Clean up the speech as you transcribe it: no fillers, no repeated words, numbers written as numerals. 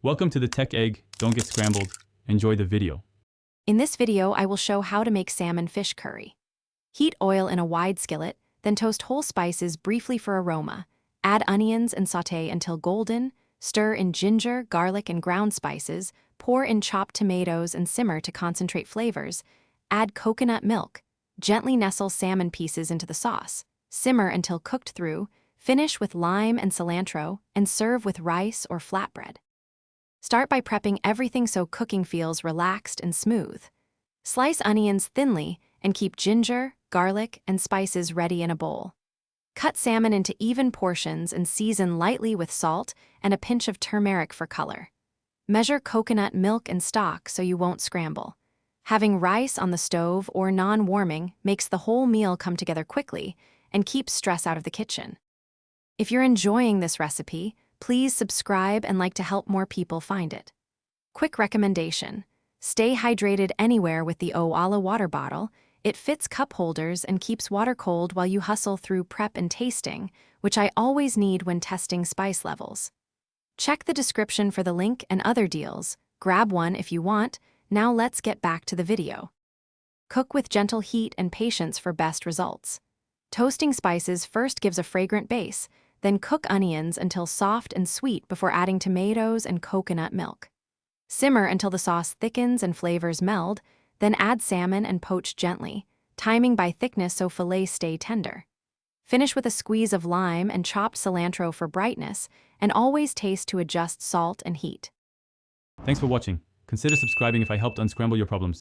Welcome to the Tech Egg. Don't get scrambled. Enjoy the video. In this video, I will show how to make salmon fish curry. Heat oil in a wide skillet, then toast whole spices briefly for aroma. Add onions and sauté until golden. Stir in ginger, garlic, and ground spices. Pour in chopped tomatoes and simmer to concentrate flavors. Add coconut milk. Gently nestle salmon pieces into the sauce. Simmer until cooked through. Finish with lime and cilantro, and serve with rice or flatbread. Start by prepping everything so cooking feels relaxed and smooth. Slice onions thinly and keep ginger, garlic, and spices ready in a bowl. Cut salmon into even portions and season lightly with salt and a pinch of turmeric for color. Measure coconut milk and stock so you won't scramble. Having rice on the stove or non-warming makes the whole meal come together quickly and keeps stress out of the kitchen. If you're enjoying this recipe, please subscribe and like to help more people find it. Quick recommendation: stay hydrated anywhere with the Owala water bottle. It fits cup holders and keeps water cold while you hustle through prep and tasting, which I always need when testing spice levels. Check the description for the link and other deals. Grab one if you want. Now let's get back to the video. Cook with gentle heat and patience for best results. Toasting spices first gives a fragrant base, then cook onions until soft and sweet before adding tomatoes and coconut milk. Simmer until the sauce thickens and flavors meld, then add salmon and poach gently, timing by thickness so fillets stay tender. Finish with a squeeze of lime and chopped cilantro for brightness, and always taste to adjust salt and heat. Thanks for watching. Consider subscribing if I helped unscramble your problems.